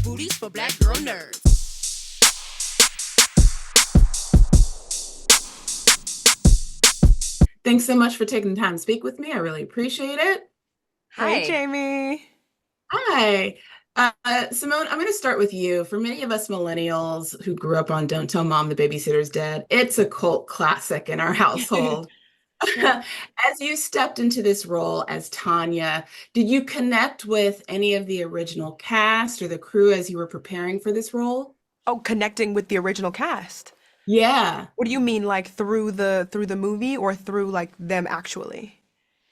booties for black girl nerds. Thanks so much for taking the time to speak with me. I really appreciate it. Hey, Hi. Jamie. Hi. Simone, I'm going to start with you. For many of us millennials who grew up on Don't Tell Mom the Babysitter's Dead, it's a cult classic in our household. Yeah. As you stepped into this role as Tanya, did you connect with any of the original cast or the crew as you were preparing for this role? Oh, connecting with the original cast. Yeah. What do you mean, like through the movie or through like them actually?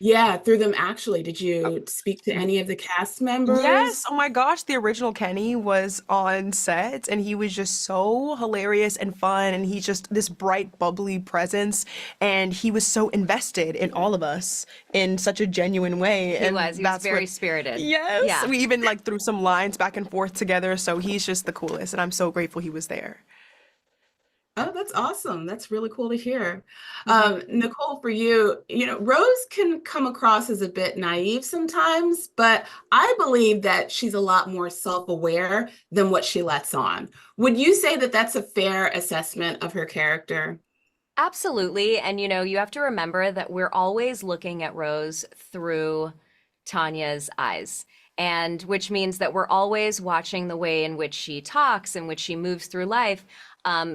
Yeah, through them actually. Did you speak to any of the cast Yes. members? Oh my gosh, the original Kenny was on set and he was just so hilarious and fun and he's just this bright, bubbly presence and he was so invested in all of us in such a genuine way He and was. He was that's very what spirited. Yes, Yeah. we even like threw some lines back and forth together, so he's just the coolest and I'm so grateful he was there. Oh, that's awesome. That's really cool to hear. Mhm. Nicole, for you, Rose can come across as a bit naive sometimes, but I believe that she's a lot more self-aware than what she lets on. Would you say that that's a fair assessment of her character? Absolutely. And you have to remember that we're always looking at Rose through Tanya's eyes. And which means that we're always watching the way in which she talks, in which she moves through life,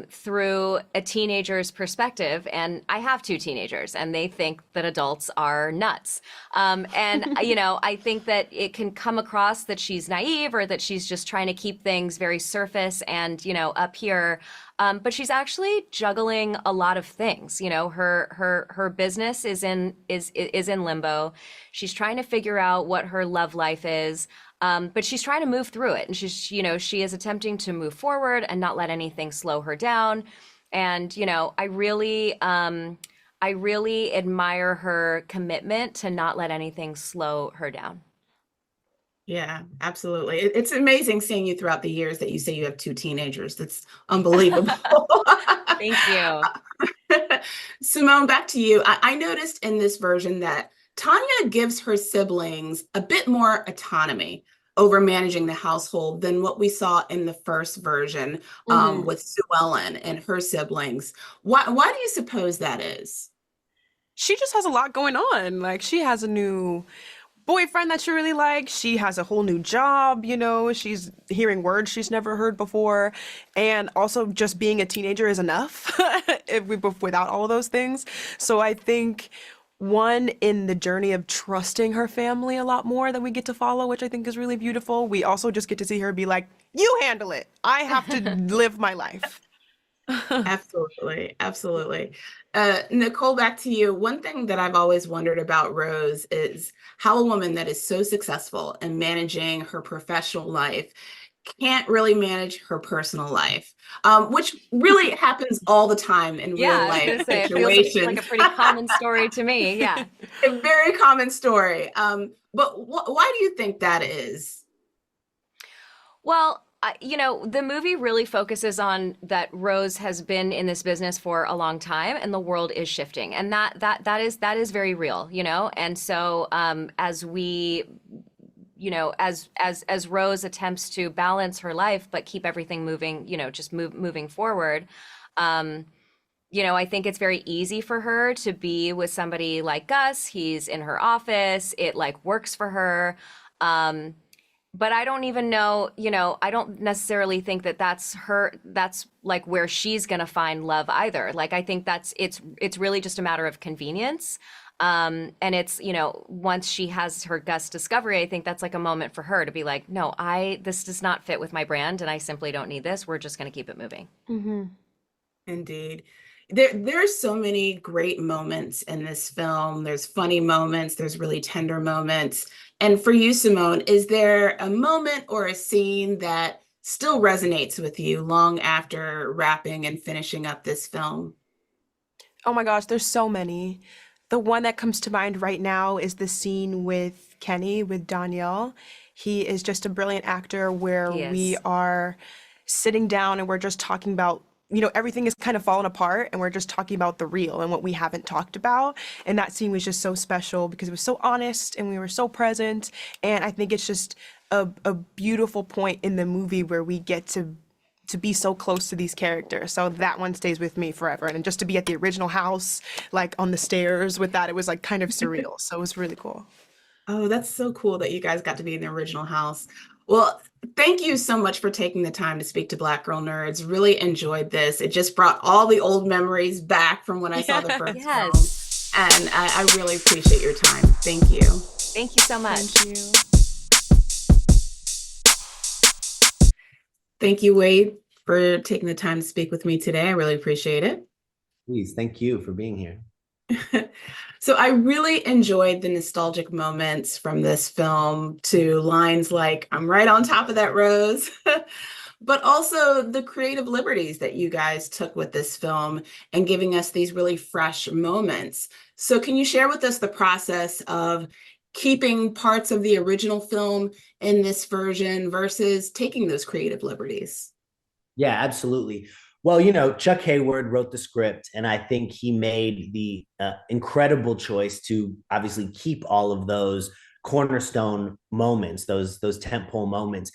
through a teenager's perspective. And I have two teenagers, and they think that adults are nuts. I think that it can come across that she's naive or that she's just trying to keep things very surface and, up here. But she's actually juggling a lot of things. Her business is in limbo. She's trying to figure out what her love life is. But she's trying to move through it, and she is attempting to move forward and not let anything slow her down. And I really admire her commitment to not let anything slow her down. Yeah, absolutely. It's amazing seeing you throughout the years that you say you have two teenagers. That's unbelievable. Thank you. Simone, back to you. I noticed in this version that Tanya gives her siblings a bit more autonomy over managing the household than what we saw in the first version Mhm. with Sue Ellen and her siblings. Why do you suppose that is? She just has a lot going on. Like she has a new boyfriend that she really likes. She has a whole new job, she's hearing words she's never heard before. And also just being a teenager is enough without all of those things. So I think one in the journey of trusting her family a lot more that we get to follow, which I think is really beautiful. We also just get to see her be like, you handle it. I have to live my life. Absolutely, absolutely. Nicole, back to you. One thing that I've always wondered about Rose is how a woman that is so successful in managing her professional life can't really manage her personal life, which really happens all the time in Yeah, real I was life gonna say it feels like situations. a pretty common story to me. Yeah. A very common story. But why do you think that is? Well, the movie really focuses on that Rose has been in this business for a long time, and the world is shifting, and that is very real, And so, as we, as Rose attempts to balance her life but keep everything moving, just moving forward. Um, I think it's very easy for her to be with somebody like Gus. He's in her office. It like works for her. Um, but I don't even know, I don't necessarily think that that's like where she's going to find love either. Like I think it's really just a matter of convenience. And it's, once she has her Gus discovery, I think that's like a moment for her to be like, no, this does not fit with my brand and I simply don't need this. We're just going to keep it moving. Hmm. Indeed. There's so many great moments in this film. There's funny moments, there's really tender moments. And for you, Simone, is there a moment or a scene that still resonates with you long after wrapping and finishing up this film? Oh my gosh, there's so many. The one that comes to mind right now is the scene with Kenny, with Danielle. He is just a brilliant actor where He we is. are sitting down and we're just talking about everything is kind of falling apart and we're just talking about the real and what we haven't talked about. And that scene was just so special because it was so honest and we were so present. And I think it's just a beautiful point in the movie where we get to be so close to these characters. So that one stays with me forever. And just to be at the original house, like on the stairs with that, it was like kind of surreal. So it was really cool. Oh, that's so cool that you guys got to be in the original house. Well, thank you so much for taking the time to speak to Black Girl Nerds. Really enjoyed this. It just brought all the old memories back from when I saw the first film. Yes. And I really appreciate your time. Thank you. Thank you so much. Thank you. Thank you, Wade, for taking the time to speak with me today. I really appreciate it. Please, thank you for being here. So I really enjoyed the nostalgic moments from this film, to lines like, "I'm right on top of that, Rose," but also the creative liberties that you guys took with this film and giving us these really fresh moments. So can you share with us the process of keeping parts of the original film in this version versus taking those creative liberties? Yeah, absolutely. Well, Chuck Hayward wrote the script, and I think he made the incredible choice to obviously keep all of those cornerstone moments, those tentpole moments,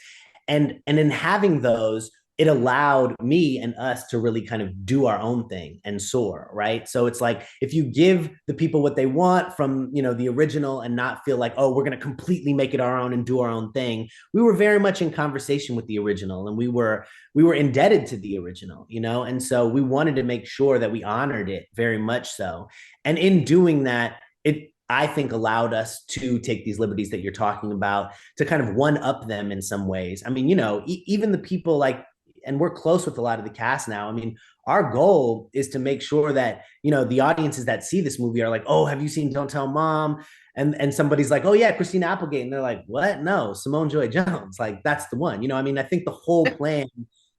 and in having those, it allowed me and us to really kind of do our own thing and soar, right? So it's like, if you give the people what they want from the original and not feel like, oh, we're going to completely make it our own and do our own thing. We were very much in conversation with the original, and we were indebted to the original, and so we wanted to make sure that we honored it very much so. And in doing that, it, I think, allowed us to take these liberties that you're talking about, to kind of one up them in some ways. I mean, even the people like, and we're close with a lot of the cast now. I mean, our goal is to make sure that, the audiences that see this movie are like, oh, have you seen Don't Tell Mom? And somebody's like, oh yeah, Christina Applegate. And they're like, what? No, Simone Joy Jones. Like, that's the one. I mean, I think the whole plan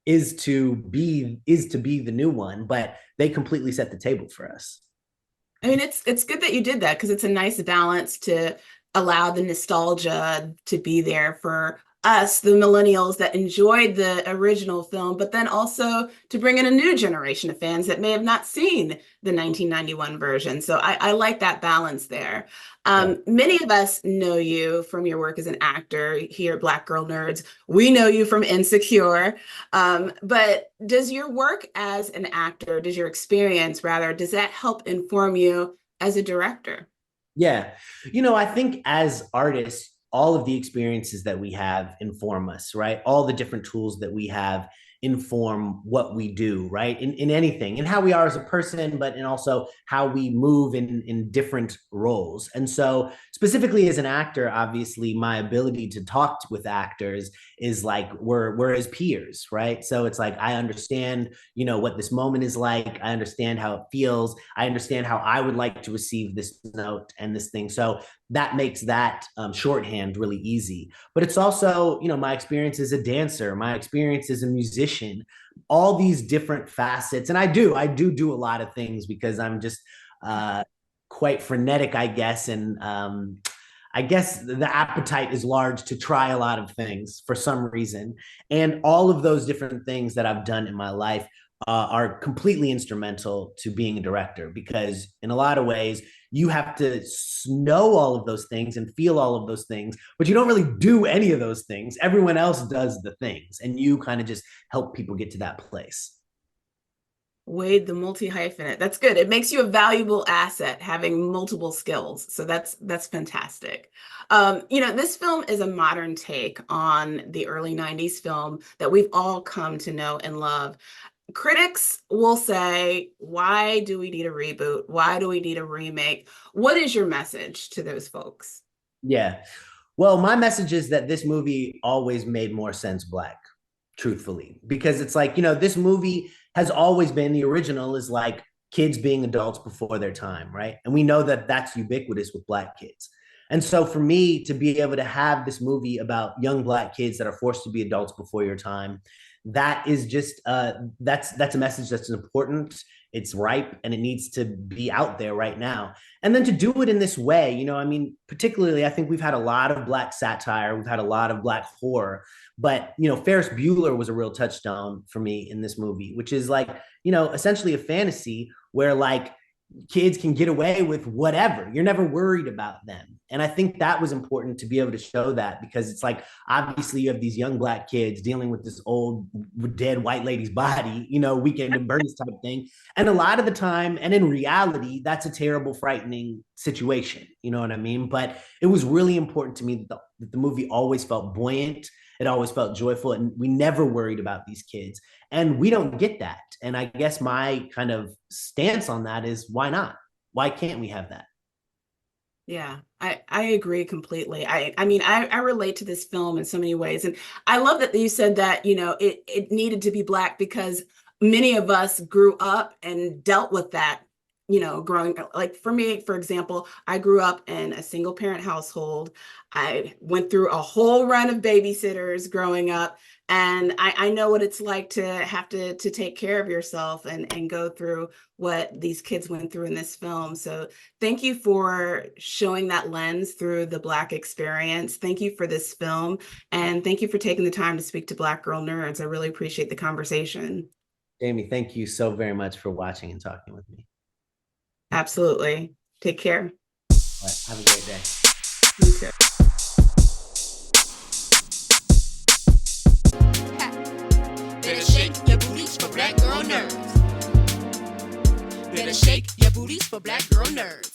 is to be the new one, but they completely set the table for us. I mean, it's good that you did that, because it's a nice balance to allow the nostalgia to be there for us, the millennials that enjoyed the original film, but then also to bring in a new generation of fans that may have not seen the 1991 version. So I like that balance there. Many of us know you from your work as an actor here at Black Girl Nerds. We know you from Insecure. But does your work as an actor, does your experience rather, does that help inform you as a director? Yeah. I think as artists, all of the experiences that we have inform us, right? All the different tools that we have inform what we do, right? In anything, and how we are as a person, but in also how we move in different roles. And so specifically as an actor, obviously my ability to talk with actors is like, we're as peers, right? So it's like, I understand, what this moment is like. I understand how it feels. I understand how I would like to receive this note and this thing. So that makes that shorthand really easy. But it's also, my experience as a dancer, my experience as a musician, all these different facets. And I do a lot of things because I'm just quite frenetic, I guess. And I guess the appetite is large to try a lot of things for some reason. And all of those different things that I've done in my life are completely instrumental to being a director, because in a lot of ways, you have to know all of those things and feel all of those things, but you don't really do any of those things. Everyone else does the things, and you kind of just help people get to that place. Wade, the multi-hyphenate. That's good. It makes you a valuable asset, having multiple skills. So that's fantastic. This film is a modern take on the early 90s film that we've all come to know and love. Critics will say, why do we need a reboot? Why do we need a remake? What is your message to those folks? Yeah. Well, my message is that this movie always made more sense Black, truthfully, because it's like, this movie has always been, the original is like kids being adults before their time, right? And we know that that's ubiquitous with Black kids. And so for me to be able to have this movie about young Black kids that are forced to be adults before your time, that is just that's a message that's important, it's ripe, and it needs to be out there right now. And then to do it in this way, I mean, particularly, I think we've had a lot of Black satire, we've had a lot of Black horror, But, Ferris Bueller was a real touchstone for me in this movie, which is like, essentially a fantasy where like kids can get away with whatever. You're never worried about them. And I think that was important to be able to show that, because it's like, obviously you have these young Black kids dealing with this old dead white lady's body, Weekend at Bernie's type thing. And a lot of the time, and in reality, that's a terrible, frightening situation. You know what I mean? But it was really important to me that the movie always felt buoyant. It always felt joyful, and we never worried about these kids. And we don't get that. And I guess my kind of stance on that is, why not? Why can't we have that? Yeah, I agree completely. I mean, I relate to this film in so many ways. And I love that you said that, it needed to be Black, because many of us grew up and dealt with that, growing up. Like for me, for example, I grew up in a single parent household. I went through a whole run of babysitters growing up. And I know what it's like to have to take care of yourself and go through what these kids went through in this film. So thank you for showing that lens through the Black experience. Thank you for this film. And thank you for taking the time to speak to Black Girl Nerds. I really appreciate the conversation. Jamie, thank you so very much for watching and talking with me. Absolutely. Take care. All right, have a great day. You too. Better shake your booties for Black Girl Nerds. Better shake your booties for Black Girl Nerds.